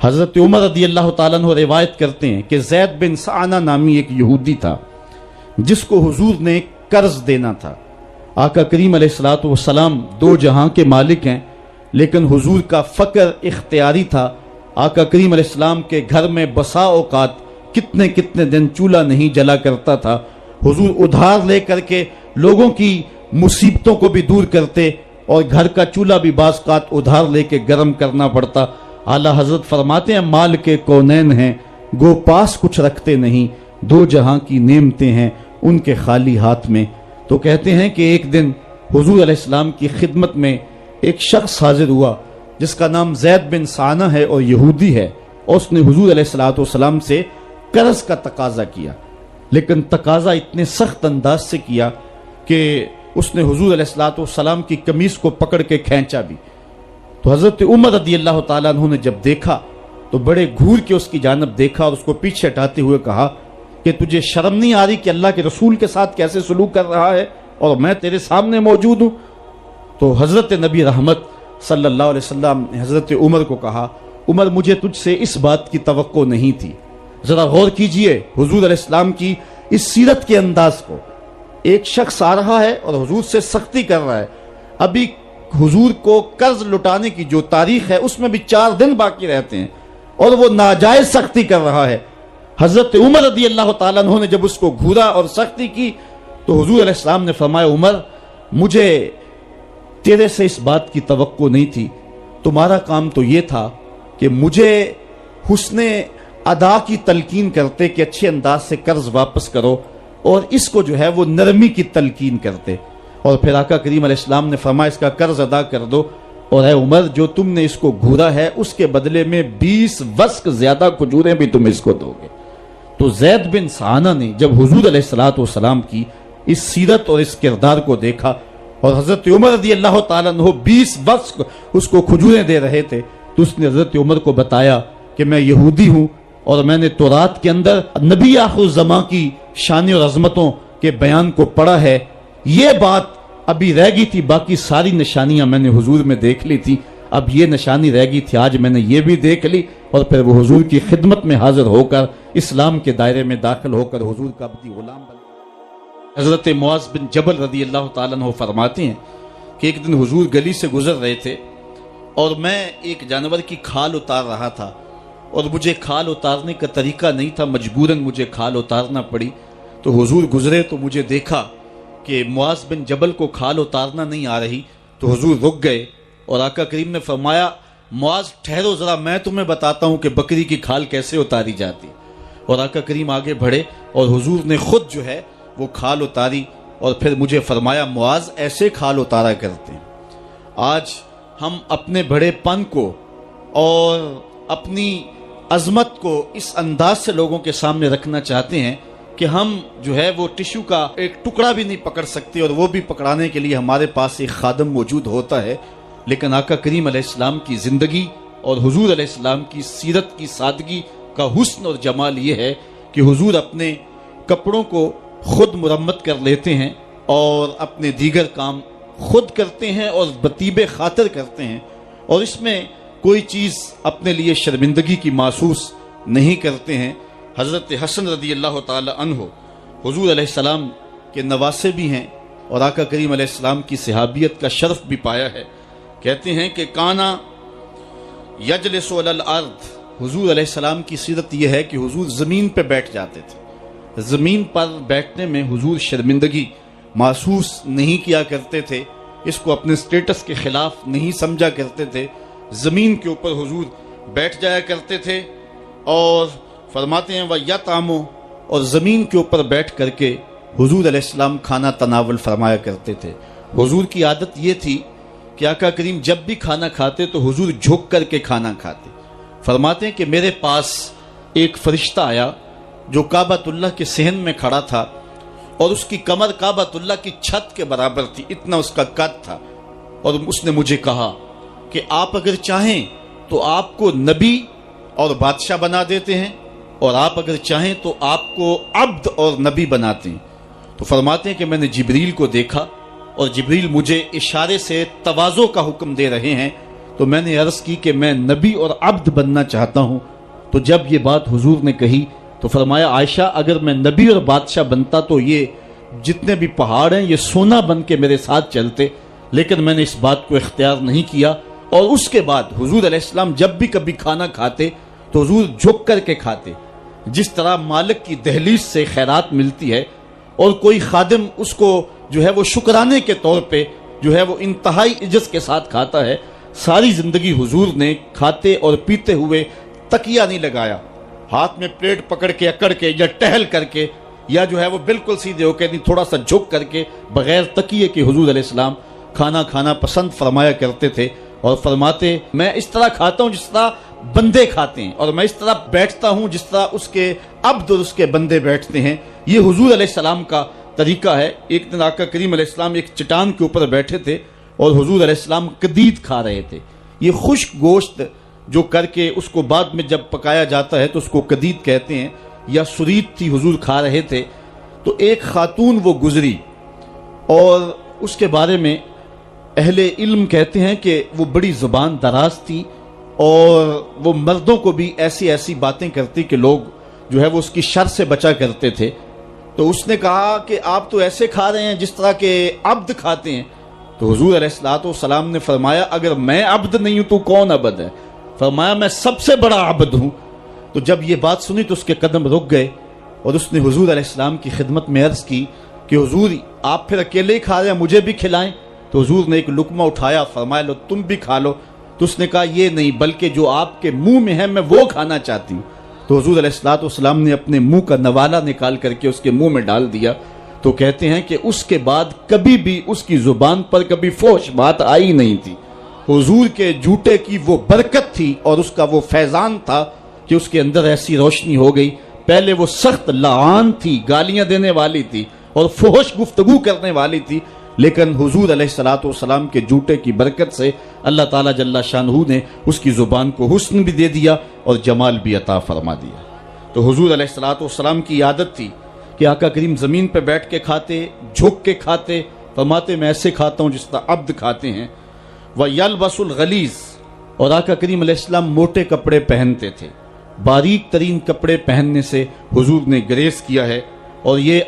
حضرت عمر رضی اللہ تعالیٰ عنہ روایت کرتے ہیں کہ زید بن سعانہ نامی ایک یہودی تھا جس کو حضور نے قرض دینا تھا۔ آقا کریم علیہ الصلوۃ والسلام دو جہاں کے مالک ہیں، لیکن حضور کا فقر اختیاری تھا۔ آقا کریم علیہ السلام کے گھر میں بسا اوقات کتنے دن چولہا نہیں جلا کرتا تھا۔ حضور ادھار لے کر کے لوگوں کی مصیبتوں کو بھی دور کرتے، اور گھر کا چولہا بھی بعض اوقات ادھار لے کے گرم کرنا پڑتا۔ اعلیٰ حضرت فرماتے ہیں مال کے کونین ہیں گو پاس کچھ رکھتے نہیں، دو جہاں کی نعمتیں ہیں ان کے خالی ہاتھ میں۔ تو کہتے ہیں کہ ایک دن حضور علیہ السلام کی خدمت میں ایک شخص حاضر ہوا جس کا نام زید بن سعانہ ہے اور یہودی ہے، اور اس نے حضور علیہ السلام سے قرض کا تقاضا کیا، لیکن تقاضا اتنے سخت انداز سے کیا کہ اس نے حضور علیہ السلام کی قمیص کو پکڑ کے کھینچا بھی۔ تو حضرت عمر رضی اللہ تعالیٰ عنہ نے جب دیکھا تو بڑے گھور کے اس کی جانب دیکھا اور اس کو پیچھے ہٹاتے ہوئے کہا کہ تجھے شرم نہیں آ رہی کہ اللہ کے رسول کے ساتھ کیسے سلوک کر رہا ہے اور میں تیرے سامنے موجود ہوں؟ تو حضرت نبی رحمت صلی اللہ علیہ وسلم نے حضرت عمر کو کہا عمر مجھے تجھ سے اس بات کی توقع نہیں تھی۔ ذرا غور کیجئے حضور علیہ السلام کی اس سیرت کے انداز کو۔ ایک شخص آ رہا ہے اور حضور سے سختی کر رہا ہے، ابھی حضور کو قرض لٹانے کی جو تاریخ ہے اس میں بھی 4 دن باقی رہتے ہیں اور وہ ناجائز سختی کر رہا ہے۔ حضرت عمر رضی اللہ تعالیٰ عنہ نے جب اس کو گھورا اور سختی کی تو حضور علیہ السلام نے فرمایا عمر مجھے تیرے سے اس بات کی توقع نہیں تھی، تمہارا کام تو یہ تھا کہ مجھے حسن ادا کی تلقین کرتے کہ اچھے انداز سے قرض واپس کرو، اور اس کو جو ہے وہ نرمی کی تلقین کرتے، اور پھر آقا کریم علیہ السلام نے فرمایا اس کا قرض ادا کر دو، اور اے عمر جو تم نے اس کو گھورا ہے اس کے بدلے میں 20 وسق زیادہ کھجوریں بھی تم اس کو دو گے۔ تو زید بن سعانہ نے جب حضور علیہ السلام کی اس سیرت اور اس کردار کو دیکھا اور حضرت عمر رضی اللہ تعالیٰ عنہ 20 وسق اس کو کھجوریں دے رہے تھے، تو اس نے حضرت عمر کو بتایا کہ میں یہودی ہوں اور میں نے تورات کے اندر نبی آخر الزماں کی شان اور عظمتوں کے بیان کو پڑھا ہے، یہ بات ابھی رہ گئی تھی، باقی ساری نشانیاں میں نے حضور میں دیکھ لی تھی، اب یہ نشانی رہ گئی تھی، آج میں نے یہ بھی دیکھ لی، اور پھر وہ حضور کی خدمت میں حاضر ہو کر اسلام کے دائرے میں داخل ہو کر حضور کا عبدی غلام بن۔ حضرت معاذ بن جبل رضی اللہ تعالیٰ عنہ فرماتے ہیں کہ ایک دن حضور گلی سے گزر رہے تھے اور میں ایک جانور کی کھال اتار رہا تھا، اور مجھے کھال اتارنے کا طریقہ نہیں تھا، مجبوراً مجھے کھال اتارنا پڑی۔ تو حضور گزرے تو مجھے دیکھا کہ معاذ بن جبل کو کھال اتارنا نہیں آ رہی، تو حضور رک گئے اور آقا کریم نے فرمایا معاذ ٹھہرو ذرا میں تمہیں بتاتا ہوں کہ بکری کی کھال کیسے اتاری جاتی، اور آقا کریم آگے بڑھے اور حضور نے خود جو ہے وہ کھال اتاری، اور پھر مجھے فرمایا معاذ ایسے کھال اتارا کرتے ہیں۔ آج ہم اپنے بڑے پن کو اور اپنی عظمت کو اس انداز سے لوگوں کے سامنے رکھنا چاہتے ہیں کہ ہم جو ہے وہ ٹشو کا ایک ٹکڑا بھی نہیں پکڑ سکتے، اور وہ بھی پکڑانے کے لیے ہمارے پاس ایک خادم موجود ہوتا ہے، لیکن آقا کریم علیہ السلام کی زندگی اور حضور علیہ السلام کی سیرت کی سادگی کا حسن اور جمال یہ ہے کہ حضور اپنے کپڑوں کو خود مرمت کر لیتے ہیں اور اپنے دیگر کام خود کرتے ہیں اور بطیب خاطر کرتے ہیں، اور اس میں کوئی چیز اپنے لیے شرمندگی کی محسوس نہیں کرتے ہیں۔ حضرت حسن رضی اللہ تعالی عنہ حضور علیہ السلام کے نواسے بھی ہیں اور آقا کریم علیہ السلام کی صحابیت کا شرف بھی پایا ہے۔ کہتے ہیں کہ کانا یجلس علی الارض، حضور علیہ السلام کی سیرت یہ ہے کہ حضور زمین پہ بیٹھ جاتے تھے، زمین پر بیٹھنے میں حضور شرمندگی محسوس نہیں کیا کرتے تھے، اس کو اپنے سٹیٹس کے خلاف نہیں سمجھا کرتے تھے، زمین کے اوپر حضور بیٹھ جایا کرتے تھے، اور فرماتے ہیں وَيَطْعَمُ، اور زمین کے اوپر بیٹھ کر کے حضور علیہ السلام کھانا تناول فرمایا کرتے تھے۔ حضور کی عادت یہ تھی کہ آقا کریم جب بھی کھانا کھاتے تو حضور جھک کر کے کھانا کھاتے۔ فرماتے ہیں کہ میرے پاس ایک فرشتہ آیا جو کعبۃ اللہ کے صحن میں کھڑا تھا، اور اس کی کمر کعبۃ اللہ کی چھت کے برابر تھی، اتنا اس کا قد تھا، اور اس نے مجھے کہا کہ آپ اگر چاہیں تو آپ کو نبی اور بادشاہ بنا دیتے ہیں، اور آپ اگر چاہیں تو آپ کو عبد اور نبی بناتے ہیں۔ تو فرماتے ہیں کہ میں نے جبریل کو دیکھا، اور جبریل مجھے اشارے سے تواضع کا حکم دے رہے ہیں، تو میں نے عرض کی کہ میں نبی اور عبد بننا چاہتا ہوں. تو جب یہ بات حضور نے کہی تو فرمایا عائشہ اگر میں نبی اور بادشاہ بنتا تو یہ جتنے بھی پہاڑ ہیں یہ سونا بن کے میرے ساتھ چلتے، لیکن میں نے اس بات کو اختیار نہیں کیا. اور اس کے بعد حضور علیہ السلام جب بھی کبھی کھانا کھاتے تو حضور جھک کر کے کھاتے، جس طرح مالک کی دہلیز سے خیرات ملتی ہے اور کوئی خادم اس کو جو ہے وہ شکرانے کے طور پہ جو ہے وہ انتہائی عجز کے ساتھ کھاتا ہے. ساری زندگی حضور نے کھاتے اور پیتے ہوئے تکیہ نہیں لگایا، ہاتھ میں پلیٹ پکڑ کے اکڑ کے یا ٹہل کر کے یا جو ہے وہ بالکل سیدھے ہو کے نہیں، تھوڑا سا جھک کر کے بغیر تکیے کے حضور علیہ السلام کھانا کھانا پسند فرمایا کرتے تھے. اور فرماتے میں اس طرح کھاتا ہوں جس طرح بندے کھاتے ہیں، اور میں اس طرح بیٹھتا ہوں جس طرح اس کے عبد اور اس کے بندے بیٹھتے ہیں. یہ حضور علیہ السلام کا طریقہ ہے. ایک دن آقا کریم علیہ السلام ایک چٹان کے اوپر بیٹھے تھے اور حضور علیہ السلام قدید کھا رہے تھے. یہ خشک گوشت جو کر کے اس کو بعد میں جب پکایا جاتا ہے تو اس کو قدید کہتے ہیں، یا سرید تھی، حضور کھا رہے تھے. تو ایک خاتون وہ گزری اور اس کے بارے میں اہل علم کہتے ہیں کہ وہ بڑی زبان دراز تھی اور وہ مردوں کو بھی ایسی ایسی باتیں کرتی کہ لوگ جو ہے وہ اس کی شر سے بچا کرتے تھے. تو اس نے کہا کہ آپ تو ایسے کھا رہے ہیں جس طرح کے عبد کھاتے ہیں. تو حضور علیہ السلام نے فرمایا اگر میں عبد نہیں ہوں تو کون عبد ہے؟ فرمایا میں سب سے بڑا عبد ہوں. تو جب یہ بات سنی تو اس کے قدم رک گئے اور اس نے حضور علیہ السلام کی خدمت میں عرض کی کہ حضور آپ پھر اکیلے ہی کھا رہے ہیں، مجھے بھی کھلائیں. تو حضور نے ایک لقمہ اٹھایا، فرمایا لو تم بھی کھا لو. تو اس نے کہا یہ نہیں، بلکہ جو آپ کے منہ میں ہے میں وہ کھانا چاہتی ہوں. تو حضور علیہ السلام نے اپنے منہ کا نوالا نکال کر کے اس کے منہ میں ڈال دیا. تو کہتے ہیں کہ اس کے بعد کبھی بھی اس کی زبان پر کبھی فحش بات آئی نہیں تھی. حضور کے جھوٹے کی وہ برکت تھی اور اس کا وہ فیضان تھا کہ اس کے اندر ایسی روشنی ہو گئی. پہلے وہ سخت لعان تھی، گالیاں دینے والی تھی اور فحش گفتگو کرنے والی تھی، لیکن حضور علیہ السلام کے جھوٹے کی برکت سے اللہ تعالیٰ جل شانہ نے اس کی زبان کو حسن بھی دے دیا اور جمال بھی عطا فرما دیا. تو حضور علیہ السلام کی عادت تھی کہ آقا کریم زمین پہ بیٹھ کے کھاتے، جھک کے کھاتے. فرماتے میں ایسے کھاتا ہوں جس طرح عبد کھاتے ہیں. وَيَلْبَسُ الْغَلِيظ، اور آقا کریم علیہ السلام موٹے کپڑے پہنتے تھے. باریک ترین کپڑے پہننے سے حضور نے گریز کیا ہے. اور یہ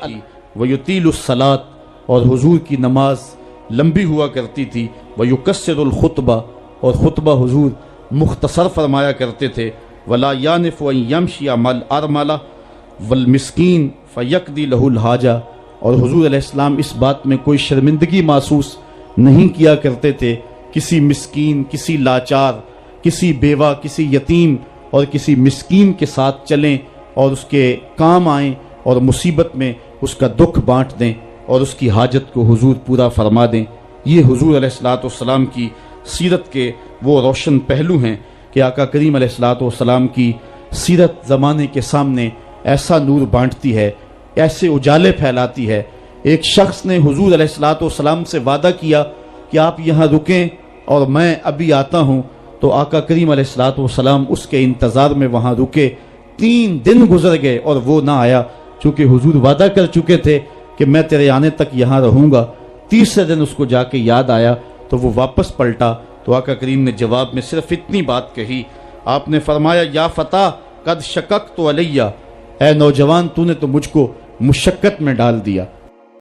وَيُطِيلُ الصَّلَاةَ، اور حضور کی نماز لمبی ہوا کرتی تھی. وَيُقَصِّرُ الْخُطْبَةَ، اور خطبہ حضور مختصر فرمایا کرتے تھے. وَلَا يَعْنِفُ أَن يَمْشِيَ مَعَ الْأَرْمَلَةِ وَالْمِسْكِينِ فَيَقْضِي لَهُ الْحَاجَةَ، اور حضور علیہ السلام اس بات میں کوئی شرمندگی محسوس نہیں کیا کرتے تھے کسی مسکین، کسی لاچار، کسی بیوہ، کسی یتیم اور کسی مسکین کے ساتھ چلیں اور اس کے کام آئیں اور مصیبت میں اس کا دکھ بانٹ دیں اور اس کی حاجت کو حضور پورا فرما دیں. یہ حضور علیہ السلام کی سیرت کے وہ روشن پہلو ہیں کہ آقا کریم علیہ السلام کی سیرت زمانے کے سامنے ایسا نور بانٹتی ہے، ایسے اجالے پھیلاتی ہے. ایک شخص نے حضور علیہ السلام سے وعدہ کیا کہ آپ یہاں رکیں اور میں ابھی آتا ہوں. تو آقا کریم علیہ السلام اس کے انتظار میں وہاں رکے. 3 دن گزر گئے اور وہ نہ آیا، چونکہ حضور وعدہ کر چکے تھے کہ میں تیرے آنے تک یہاں رہوں گا. تیسرے دن اس کو جا کے یاد آیا تو وہ واپس پلٹا. تو آقا کریم نے جواب میں صرف اتنی بات کہی. آپ نے فرمایا یا فتح قد شککت علیہ، اے نوجوان تو نے تو مجھ کو مشقت میں ڈال دیا.